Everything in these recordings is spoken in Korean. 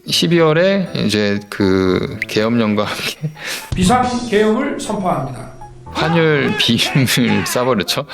12월에 이제 그 계엄령과 함께 비상 계엄을 선포합니다. 환율 비임을 싸버렸죠.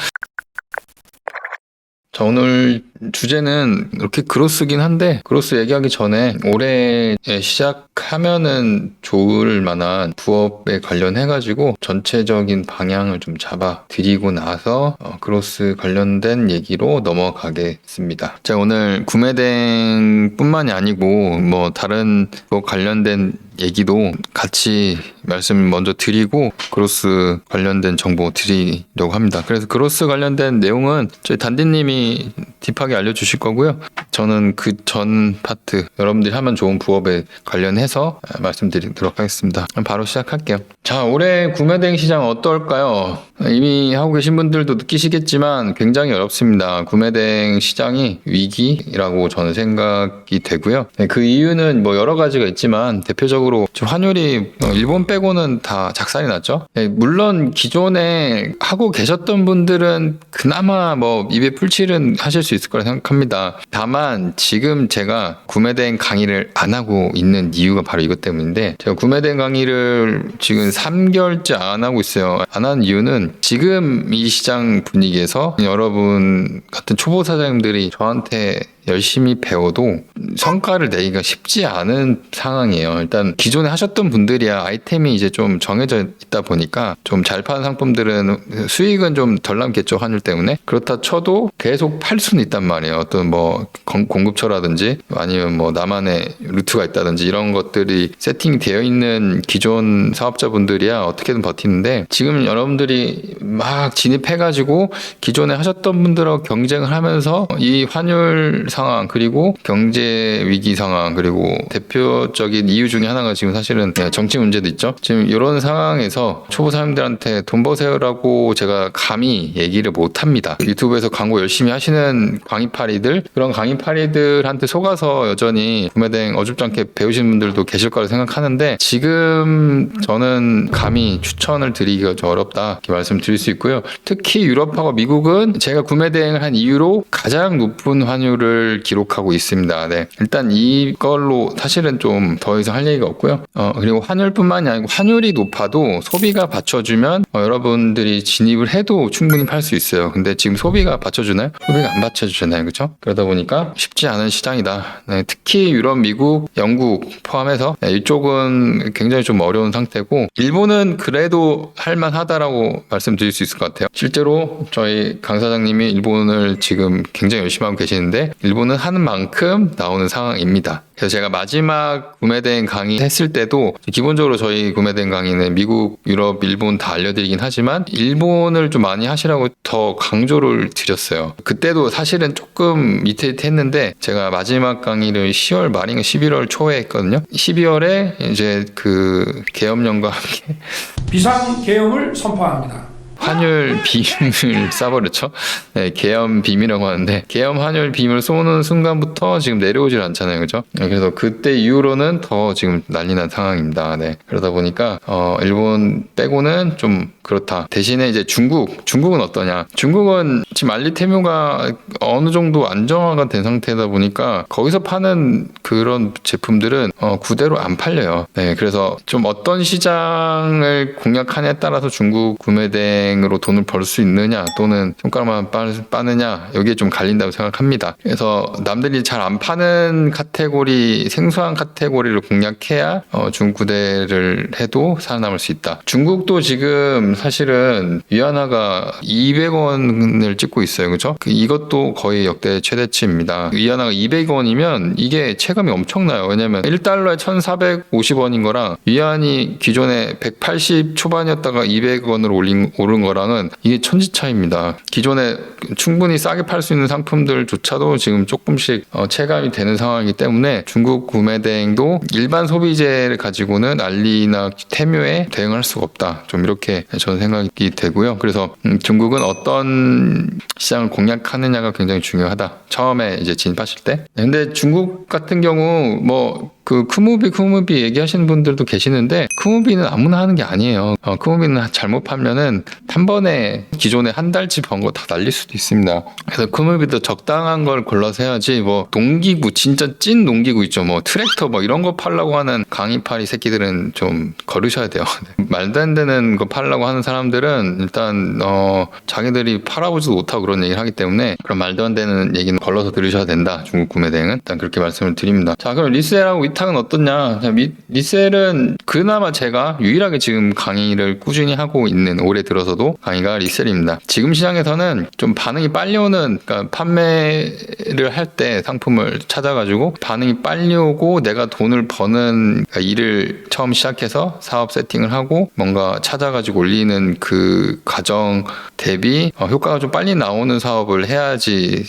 자, 오늘 주제는 이렇게 그로스긴 한데, 그로스 얘기하기 전에 올해 시작하면은 좋을 만한 부업에 관련해가지고 전체적인 방향을 좀 잡아 드리고 나서 그로스 관련된 얘기로 넘어가겠습니다. 자, 오늘 구매대행 뿐만이 아니고 뭐 다른 거 관련된 얘기도 같이 말씀 먼저 드리고 그로스 관련된 정보 드리려고 합니다. 그래서 그로스 관련된 내용은 저희 단디님이 딥하게 알려주실 거고요. 저는 그 전 파트 여러분들이 하면 좋은 부업에 관련해서 말씀드리도록 하겠습니다. 바로 시작할게요. 자, 올해 구매대행 시장 어떨까요? 이미 하고 계신 분들도 느끼시겠지만 굉장히 어렵습니다. 구매대행 시장이 위기라고 저는 생각이 되고요. 그 이유는 뭐 여러 가지가 있지만 대표적으로 지금 환율이 일본 빼고는 다 작살이 났죠. 물론 기존에 하고 계셨던 분들은 그나마 뭐 입에 풀칠은 하실 수 있을 거라 생각합니다. 다만 지금 제가 구매대행 강의를 안 하고 있는 이유가 바로 이것 때문인데, 제가 구매대행 강의를 지금 3개월째 안 하고 있어요. 안 하는 이유는 지금 이 시장 분위기에서 여러분 같은 초보 사장님들이 저한테 열심히 배워도 성과를 내기가 쉽지 않은 상황이에요. 일단 기존에 하셨던 분들이야 아이템이 이제 좀 정해져 있다 보니까 좀 잘 파는 상품들은 수익은 좀 덜 남겠죠, 환율 때문에. 그렇다 쳐도 계속 팔 수는 있단 말이에요. 어떤 뭐 공급처라든지 아니면 뭐 나만의 루트가 있다든지 이런 것들이 세팅이 되어 있는 기존 사업자분들이야 어떻게든 버티는데, 지금 여러분들이 막 진입해가지고 기존에 하셨던 분들하고 경쟁을 하면서 이 환율 상황 그리고 경제 위기 상황 그리고 대표적인 이유 중에 하나가 지금 사실은 정치 문제도 있죠. 지금 이런 상황에서 초보 사람들한테 돈 버세요라고 제가 감히 얘기를 못 합니다. 유튜브에서 광고 열심히 하시는 강의파리들, 그런 강의파리들한테 속아서 여전히 구매대행 어줍잖게 배우시는 분들도 계실 거라 생각하는데, 지금 저는 감히 추천을 드리기가 좀 어렵다 이렇게 말씀드릴 수 있고요. 특히 유럽하고 미국은 제가 구매대행을 한 이후로 가장 높은 환율을 기록하고 있습니다. 네. 일단 이걸로 사실은 좀 더 이상 할 얘기가 없고요. 그리고 환율뿐만이 아니고 환율이 높아도 소비가 받쳐주면 여러분들이 진입을 해도 충분히 팔 수 있어요. 근데 지금 소비가 받쳐주나요? 소비가 안 받쳐주잖아요. 그렇죠? 그러다 보니까 쉽지 않은 시장이다. 네. 특히 유럽, 미국, 영국 포함해서 이쪽은 굉장히 좀 어려운 상태고, 일본은 그래도 할만하다라고 말씀드릴 수 있을 것 같아요. 실제로 저희 강 사장님이 일본을 지금 굉장히 열심히 하고 계시는데 일본은 하는 만큼 나오는 상황입니다. 그래서 제가 마지막 구매대행 강의 했을 때도 기본적으로 저희 구매대행 강의는 미국, 유럽, 일본 다 알려드리긴 하지만 일본을 좀 많이 하시라고 더 강조를 드렸어요. 그때도 사실은 조금 밑했는데 제가 마지막 강의를 10월 말인가 11월 초에 했거든요. 12월에 이제 그 계엄령과 함께 비상 계엄을 선포합니다. 환율 빔을 쏴버렸죠. 네, 계엄 빔이라고 하는데, 계엄 환율 빔을 쏘는 순간부터 지금 내려오질 않잖아요, 그죠? 그래서 그때 이후로는 더 지금 난리난 상황입니다. 네, 그러다 보니까 일본 빼고는 좀 그렇다. 대신에 이제 중국은 어떠냐? 중국은 지금 알리테뮤가 어느 정도 안정화가 된 상태다 보니까 거기서 파는 그런 제품들은 그대로 안 팔려요. 네, 그래서 좀 어떤 시장을 공략하냐에 따라서 중국 구매대행으로 돈을 벌 수 있느냐 또는 손가락만 빠느냐 여기에 좀 갈린다고 생각합니다. 그래서 남들이 잘 안 파는 카테고리, 생소한 카테고리를 공략해야 중국 구대를 해도 살아남을 수 있다. 중국도 지금 사실은 위안화가 200원을 찍고 있어요. 그죠? 이것도 거의 역대 최대치입니다. 위안화가 200원이면 이게 체감이 엄청나요. 왜냐면 1달러에 1,450원인 거랑 위안이 기존에 180 초반이었다가 200원으로 오른 거랑은 이게 천지차이입니다. 기존에 충분히 싸게 팔 수 있는 상품들조차도 지금 조금씩 체감이 되는 상황이기 때문에 중국 구매대행도 일반 소비재를 가지고는 알리나 테뮤에 대응할 수가 없다. 좀 이렇게 저는 생각이 되고요. 그래서 중국은 어떤 시장을 공략하느냐가 굉장히 중요하다. 처음에 이제 진입하실 때. 근데 중국 같은 경우 뭐 그 크무비 얘기하시는 분들도 계시는데 크무비는 아무나 하는 게 아니에요. 크무비는 잘못 팔면은 한 번에 기존에 한 달치 번 거 다 날릴 수도 있습니다. 그래서 쿨무비도 적당한 걸 골라서 해야지 뭐 농기구 진짜 찐 농기구 있죠. 뭐 트랙터 뭐 이런 거 팔라고 하는 강의파리 새끼들은 좀 거르셔야 돼요. 말도 안 되는 거 팔라고 하는 사람들은 일단 자기들이 팔아보지도 못하고 그런 얘기를 하기 때문에 그런 말도 안 되는 얘기는 걸러서 들으셔야 된다. 중국 구매 대행은 일단 그렇게 말씀을 드립니다. 자, 그럼 리셀하고 위탁은 어떻냐? 자, 리셀은 그나마 제가 유일하게 지금 강의를 꾸준히 하고 있는, 올해 들어서도 강의가 리셀입니다. 지금 시장에서는 좀 반응이 빨리 오는, 그러니까 판매를 할 때 상품을 찾아가지고 반응이 빨리 오고 내가 돈을 버는, 그러니까 일을 처음 시작해서 사업 세팅을 하고 뭔가 찾아가지고 올리는 그 과정 대비 효과가 좀 빨리 나오는 사업을 해야지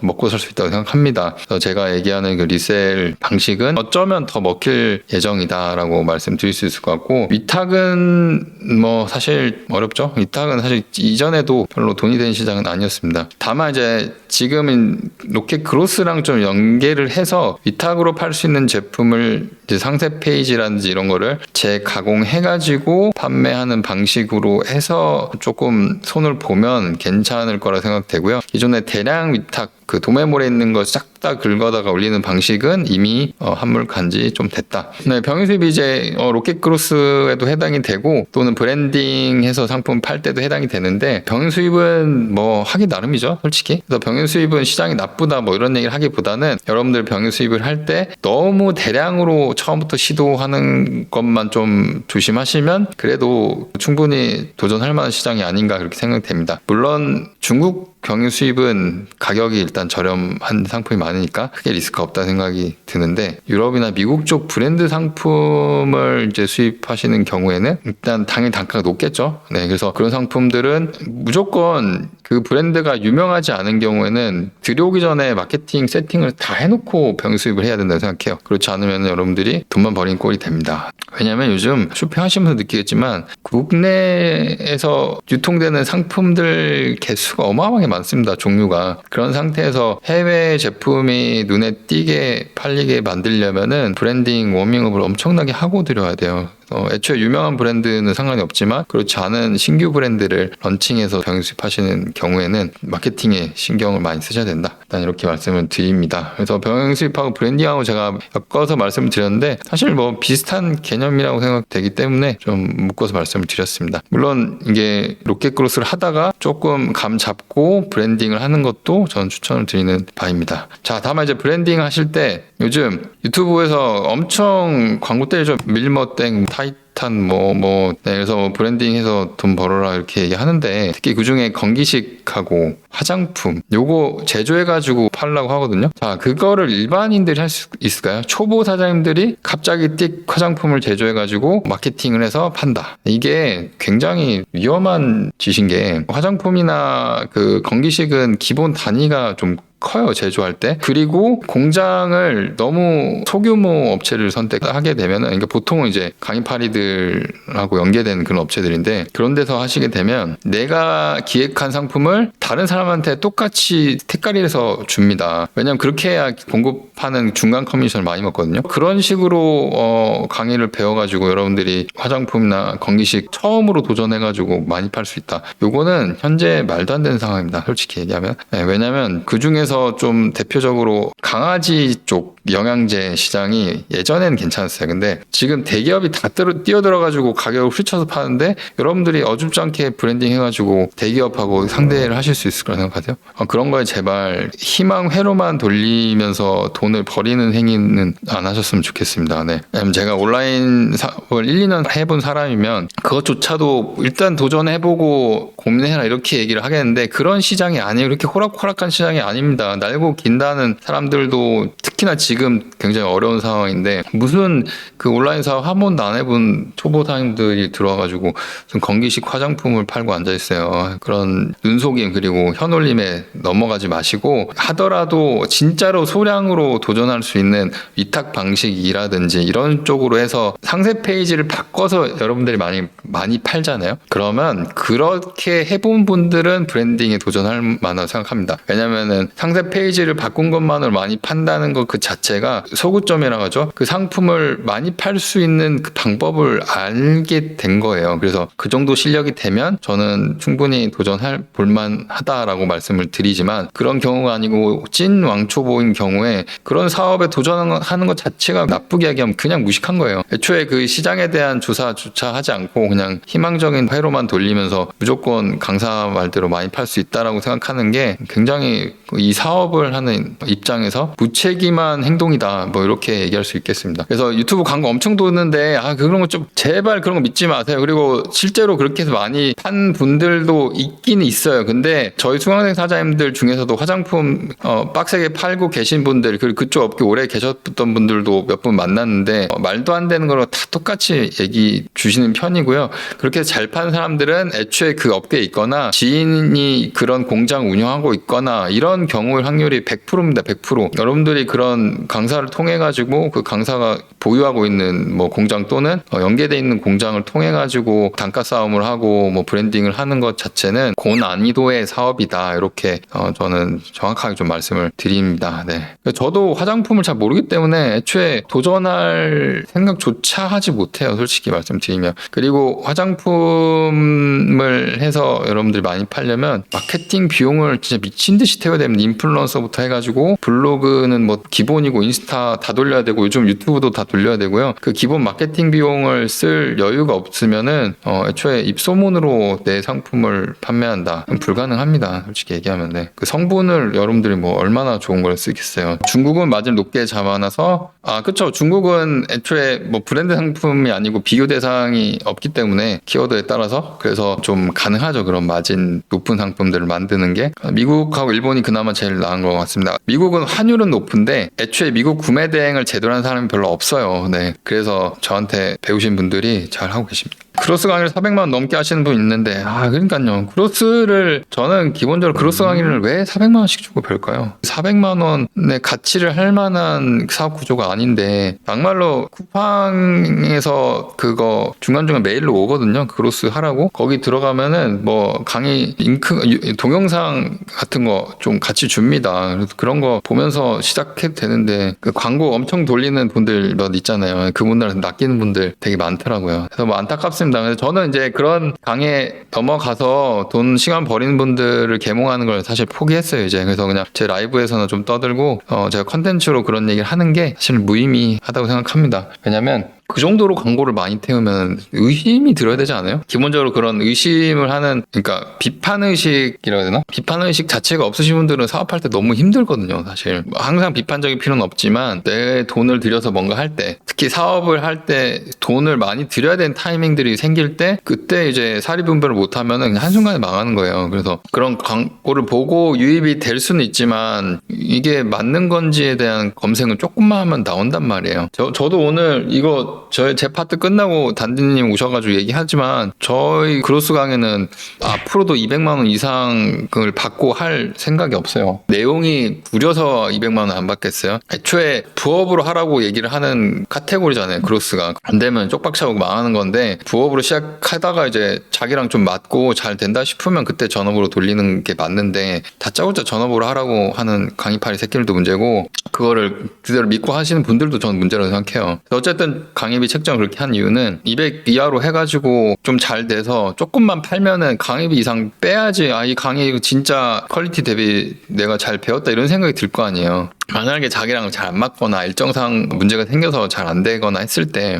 먹고 살 수 있다고 생각합니다. 그래서 제가 얘기하는 그 리셀 방식은 어쩌면 더 먹힐 예정이다라고 말씀드릴 수 있을 것 같고, 위탁은 뭐 사실 어렵죠. 위탁은 사실 이전에도 별로 돈이 되는 시장은 아니었습니다. 다만 이제 지금은 로켓 그로스랑 좀 연계를 해서 위탁으로 팔 수 있는 제품을 이제 상세 페이지라든지 이런 거를 재가공해가지고 판매하는 방식으로 해서 조금 손을 보면 괜찮을 거라 생각되고요. 기존에 대량 위탁, 그 도매몰에 있는 거 싹 다 긁어다가 올리는 방식은 이미 한물 간지 좀 됐다. 네, 병행수입이 이제 로켓 크로스에도 해당이 되고 또는 브랜딩해서 상품 팔 때도 해당이 되는데, 병행수입은 뭐 하기 나름이죠, 솔직히. 그래서 병행수입은 시장이 나쁘다 뭐 이런 얘기를 하기보다는 여러분들 병행수입을 할 때 너무 대량으로 처음부터 시도하는 것만 좀 조심하시면 그래도 충분히 도전할 만한 시장이 아닌가 그렇게 생각됩니다. 물론 중국 경유 수입은 가격이 일단 저렴한 상품이 많으니까 크게 리스크가 없다 생각이 드는데, 유럽이나 미국 쪽 브랜드 상품을 이제 수입하시는 경우에는 일단 당연히 단가가 높겠죠. 네, 그래서 그런 상품들은 무조건 그 브랜드가 유명하지 않은 경우에는 들여오기 전에 마케팅 세팅을 다 해놓고 병 수입을 해야 된다고 생각해요. 그렇지 않으면 여러분들이 돈만 버린 꼴이 됩니다. 왜냐하면 요즘 쇼핑하시면서 느끼겠지만 국내에서 유통되는 상품들 개수가 어마어마하게 많습니다. 종류가. 그런 상태에서 해외 제품이 눈에 띄게 팔리게 만들려면은 브랜딩 워밍업을 엄청나게 하고 들여야 돼요. 애초에 유명한 브랜드는 상관이 없지만 그렇지 않은 신규 브랜드를 런칭해서 병행 수입하시는 경우에는 마케팅에 신경을 많이 쓰셔야 된다. 일단 이렇게 말씀을 드립니다. 그래서 병행 수입하고 브랜딩하고 제가 엮어서 말씀을 드렸는데 사실 뭐 비슷한 개념이라고 생각되기 때문에 좀 묶어서 말씀을 드렸습니다. 물론 이게 로켓 크로스를 하다가 조금 감 잡고 브랜딩을 하는 것도 저는 추천을 드리는 바입니다. 자, 다만 이제 브랜딩 하실 때 요즘 유튜브에서 엄청 광고 때리죠. 밀머땡, 타이탄 네, 그래서 브랜딩해서 돈 벌어라 이렇게 얘기하는데, 특히 그중에 건기식하고 화장품 요거 제조해가지고 팔라고 하거든요. 자, 그거를 일반인들이 할 수 있을까요? 초보 사장님들이 갑자기 띡 화장품을 제조해가지고 마케팅을 해서 판다. 이게 굉장히 위험한 짓인 게, 화장품이나 그 건기식은 기본 단위가 좀 커요, 제조할 때. 그리고 공장을 너무 소규모 업체를 선택하게 되면은, 그러니까 보통은 이제 강의파리들하고 연계된 그런 업체들인데, 그런 데서 하시게 되면 내가 기획한 상품을 다른 사람한테 똑같이 택가리해서 줍니다. 왜냐면 그렇게 해야 공급하는 중간 커미션을 많이 먹거든요. 그런 식으로 강의를 배워가지고 여러분들이 화장품이나 건기식 처음으로 도전해가지고 많이 팔 수 있다. 요거는 현재 말도 안 되는 상황입니다, 솔직히 얘기하면. 네, 왜냐면 그 중에서 좀 대표적으로 강아지 쪽 영양제 시장이 예전에는 괜찮았어요. 근데 지금 대기업이 다 뛰어들어가지고 가격을 훌쳐서 파는데, 여러분들이 어줍지 않게 브랜딩 해가지고 대기업하고 상대를 하실 수 있을 거라 생각하세요? 그런 거에 제발 희망회로만 돌리면서 돈을 버리는 행위는 안 하셨으면 좋겠습니다. 네. 제가 온라인 사업을 1, 2년 해본 사람이면 그것조차도 일단 도전해보고 고민해라 이렇게 얘기를 하겠는데, 그런 시장이 아니에요. 그렇게 호락호락한 시장이 아닙니다. 날고 긴다는 사람들도 특히나 지금 굉장히 어려운 상황인데, 무슨 그 온라인 사업 한 번도 안 해본 초보사님들이 들어와가지고 무슨 건기식 화장품을 팔고 앉아있어요. 그런 눈속임 그리고 혀놀림에 넘어가지 마시고, 하더라도 진짜로 소량으로 도전할 수 있는 위탁 방식이라든지 이런 쪽으로 해서 상세 페이지를 바꿔서 여러분들이 많이 팔잖아요. 그러면 그렇게 해본 분들은 브랜딩에 도전할 만하다고 생각합니다. 왜냐면은 상세 페이지를 바꾼 것만으로 많이 판다는 것 그 자체가 소구점이라고 하죠. 그 상품을 많이 팔 수 있는 그 방법을 알게 된 거예요. 그래서 그 정도 실력이 되면 저는 충분히 도전할 볼만하다라고 말씀을 드리지만, 그런 경우가 아니고 찐 왕초보인 경우에 그런 사업에 도전하는 것 자체가 나쁘게 얘기하면 그냥 무식한 거예요. 애초에 그 시장에 대한 조사조차 하지 않고 그냥 희망적인 회로만 돌리면서 무조건 강사 말대로 많이 팔 수 있다라고 생각하는 게 굉장히 이 사업을 하는 입장에서 무책임한 행동이다, 뭐 이렇게 얘기할 수 있겠습니다. 그래서 유튜브 광고 엄청 도는데 그런 거 좀 제발 그런 거 믿지 마세요. 그리고 실제로 그렇게 해서 많이 판 분들도 있긴 있어요. 근데 저희 수강생 사장님들 중에서도 화장품 빡세게 팔고 계신 분들, 그리고 그쪽 업계 오래 계셨던 분들도 몇 분 만났는데 말도 안 되는 거로 다 똑같이 얘기 주시는 편이고요. 그렇게 잘 판 사람들은 애초에 그 업계에 있거나 지인이 그런 공장 운영하고 있거나 이런 경우의 확률이 100%입니다. 100%. 여러분들이 그런 강사를 통해 가지고 그 강사가 보유하고 있는 뭐 공장 또는 연계돼 있는 공장을 통해 가지고 단가 싸움을 하고 뭐 브랜딩을 하는 것 자체는 고난이도의 사업이다, 이렇게 저는 정확하게 좀 말씀을 드립니다. 네. 저도 화장품을 잘 모르기 때문에 애초에 도전할 생각조차 하지 못해요, 솔직히 말씀드리면. 그리고 화장품을 해서 여러분들이 많이 팔려면 마케팅 비용을 진짜 미친 듯이 태워야 됩니다. 인플루언서부터 해가지고 블로그는 뭐 기본이고 인스타 다 돌려야 되고 요즘 유튜브도 다 돌려야 되고요. 그 기본 마케팅 비용을 쓸 여유가 없으면은 애초에 입소문으로 내 상품을 판매한다, 불가능합니다, 솔직히 얘기하면. 네. 그 성분을 여러분들이 뭐 얼마나 좋은 걸 쓰겠어요. 중국은 마진 높게 잡아놔서 그쵸. 중국은 애초에 뭐 브랜드 상품이 아니고 비교 대상이 없기 때문에 키워드에 따라서, 그래서 좀 가능하죠. 그런 마진 높은 상품들을 만드는 게. 미국하고 일본이 그나마 제일 나은 것 같습니다. 미국은 환율은 높은데 애초에 미국 구매 대행을 제대로 한 사람이 별로 없어요. 네. 그래서 저한테 배우신 분들이 잘 하고 계십니다. 크로스 강의를 400만 원 넘게 하시는 분 있는데 그러니까요. 크로스를 저는 기본적으로 크로스 강의를 왜 400만 원씩 주고 별까요? 400만 원의 가치를 할 만한 사업 구조가 아닌데, 막말로 쿠팡에서 그거 중간중간 메일로 오거든요. 크로스 하라고. 거기 들어가면은 뭐 강의 링크 동영상 같은 거 좀 같이 줍니다. 그래서 그런 거 보면서 시작해도 되는데, 그 광고 엄청 돌리는 분들 몇 있잖아요. 그분들한테 낚이는 분들 되게 많더라고요. 그래서 뭐 안타깝습니다. 그래서 저는 이제 그런 강의에 넘어가서 돈 시간 버리는 분들을 계몽하는 걸 사실 포기했어요, 이제. 그래서 그냥 제 라이브에서는 좀 떠들고 제가 컨텐츠로 그런 얘기를 하는 게 사실 무의미하다고 생각합니다. 왜냐면 그 정도로 광고를 많이 태우면 의심이 들어야 되지 않아요? 기본적으로 그런 의심을 하는, 그러니까 비판의식이라고 해야 되나? 비판의식 자체가 없으신 분들은 사업할 때 너무 힘들거든요, 사실. 항상 비판적인 필요는 없지만 내 돈을 들여서 뭔가 할 때, 특히 사업을 할 때 돈을 많이 들여야 되는 타이밍들이 생길 때, 그때 이제 사리분별을 못하면은 그냥 한순간에 망하는 거예요. 그래서 그런 광고를 보고 유입이 될 수는 있지만 이게 맞는 건지에 대한 검색은 조금만 하면 나온단 말이에요. 저도 오늘 이거 제 파트 끝나고 단디님 오셔가지고 얘기하지만, 저희 크로스 강의는 앞으로도 200만 원 이상을 받고 할 생각이 없어요. 내용이 구려서 200만 원 안 받겠어요? 애초에 부업으로 하라고 얘기를 하는 카테고리잖아요, 크로스가. 안 되면 쪽박차고 망하는 건데, 부업으로 시작하다가 이제 자기랑 좀 맞고 잘 된다 싶으면 그때 전업으로 돌리는 게 맞는데, 다짜고짜 전업으로 하라고 하는 강의파리 새끼들도 문제고, 그거를 그대로 믿고 하시는 분들도 저는 문제라고 생각해요. 어쨌든 강의비 책정을 그렇게 한 이유는 200 이하로 해가지고 좀 잘 돼서 조금만 팔면은 강의비 이상 빼야지, 이 강의 진짜 퀄리티 대비 내가 잘 배웠다, 이런 생각이 들 거 아니에요. 만약에 자기랑 잘 안 맞거나 일정상 문제가 생겨서 잘 안 되거나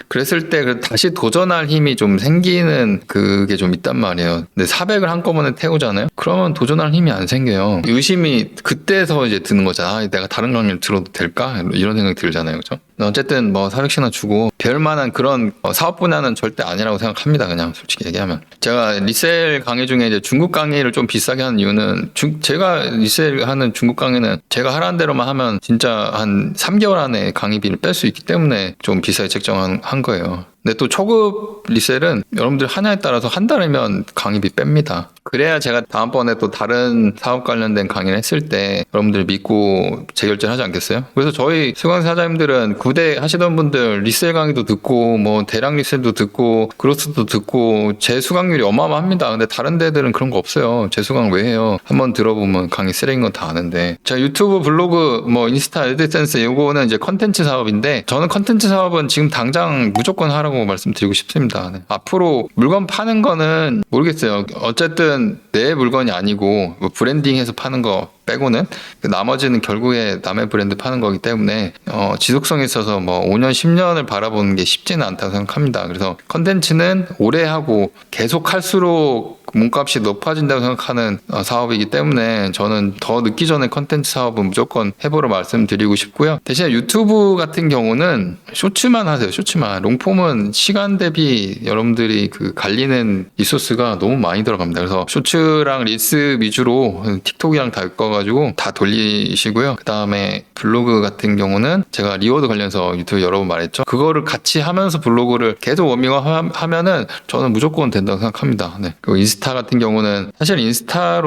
그랬을 때 다시 도전할 힘이 좀 생기는 그게 좀 있단 말이에요. 근데 400을 한꺼번에 태우잖아요? 그러면 도전할 힘이 안 생겨요. 의심이 그때서 이제 드는 거잖아. 내가 다른 강의를 들어도 될까? 이런 생각이 들잖아요. 그죠? 어쨌든 뭐 400씩이나 주고 별만한 그런 사업 분야는 절대 아니라고 생각합니다. 그냥 솔직히 얘기하면. 제가 리셀 강의 중에 이제 중국 강의를 좀 비싸게 하는 이유는, 제가 리셀 하는 중국 강의는 제가 하라는 대로만 하면 진짜 한 3개월 안에 강의비를 뺄 수 있기 때문에 좀 비싸게 책정한 거예요. 근데 또 초급 리셀은 여러분들 하냐에 따라서 한 달이면 강의비 뺍니다. 그래야 제가 다음번에 또 다른 사업 관련된 강의를 했을 때 여러분들 믿고 재결제를 하지 않겠어요? 그래서 저희 수강사자님들은 구대 하시던 분들 리셀 강의도 듣고 뭐 대량 리셀도 듣고 그로스도 듣고 재수강률이 어마어마합니다. 근데 다른 데들은 그런 거 없어요. 재수강 왜 해요? 한번 들어보면 강의 쓰레기인 건 다 아는데. 자, 유튜브, 블로그, 뭐 인스타, 애드센스 요거는 이제 컨텐츠 사업인데 저는 컨텐츠 사업은 지금 당장 무조건 하라고 말씀드리고 싶습니다. 네. 앞으로 물건 파는 거는 모르겠어요. 어쨌든 내 물건이 아니고 뭐 브랜딩해서 파는 거 빼고는 나머지는 결국에 남의 브랜드 파는 거기 때문에 지속성이 있어서 뭐 5년, 10년을 바라보는 게 쉽지는 않다고 생각합니다. 그래서 컨텐츠는 오래 하고 계속 할수록 몸값이 높아진다고 생각하는 사업이기 때문에 저는 더 늦기 전에 컨텐츠 사업은 무조건 해보라 말씀드리고 싶고요. 대신에 유튜브 같은 경우는 쇼츠만 하세요. 쇼츠만. 롱폼은 시간 대비 여러분들이 그 갈리는 리소스가 너무 많이 들어갑니다. 그래서 쇼츠랑 릴스 위주로 틱톡이랑 다 엮어가지고 다 돌리시고요. 그 다음에 블로그 같은 경우는 제가 리워드 관련해서 유튜브 여러 번 말했죠. 그거를 같이 하면서 블로그를 계속 워밍업 하면은 저는 무조건 된다고 생각합니다. 네. 그리고 인스타 같은 경우는 사실 인스타에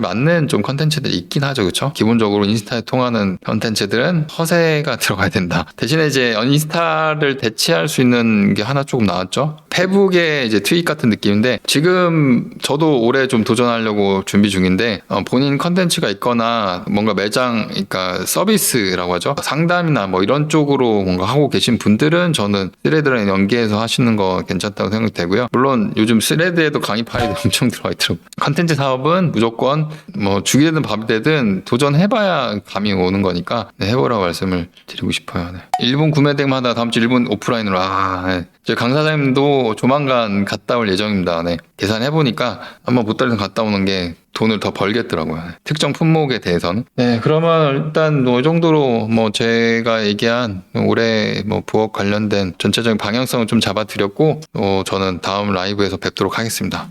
맞는 좀 컨텐츠들이 있긴 하죠. 그렇죠? 기본적으로 인스타에 통하는 컨텐츠들은 허세가 들어가야 된다. 대신에 이제 인스타를 대체할 수 있는 게 하나 조금 나왔죠. 페북의 이제 트윗 같은 느낌인데 지금 저도 올해 좀 도전하려고 준비 중인데 본인 컨텐츠가 있거나 뭔가 매장 그러니까 서비스라고 하죠. 상담이나 뭐 이런 쪽으로 뭔가 하고 계신 분들은 저는 스레드랑 연계해서 하시는 거 괜찮다고 생각되고요. 물론 요즘 스레드에도 강의 파일이 엄청 들어와 있더라고요. 컨텐츠 사업은 무조건 뭐 죽이 되든 밥이 되든 도전해봐야 감이 오는 거니까 네, 해보라고 말씀을 드리고 싶어요. 네. 일본 구매대행마다 다음 주 일본 오프라인으로 네. 저희 강사장님도 조만간 갔다 올 예정입니다. 네. 계산해보니까 한번 보따리에서 갔다 오는 게 돈을 더 벌겠더라고요. 네. 특정 품목에 대해서는. 네, 그러면 일단 이 정도로 뭐 제가 얘기한 올해 뭐 부업 관련된 전체적인 방향성을 좀 잡아드렸고, 저는 다음 라이브에서 뵙도록 하겠습니다.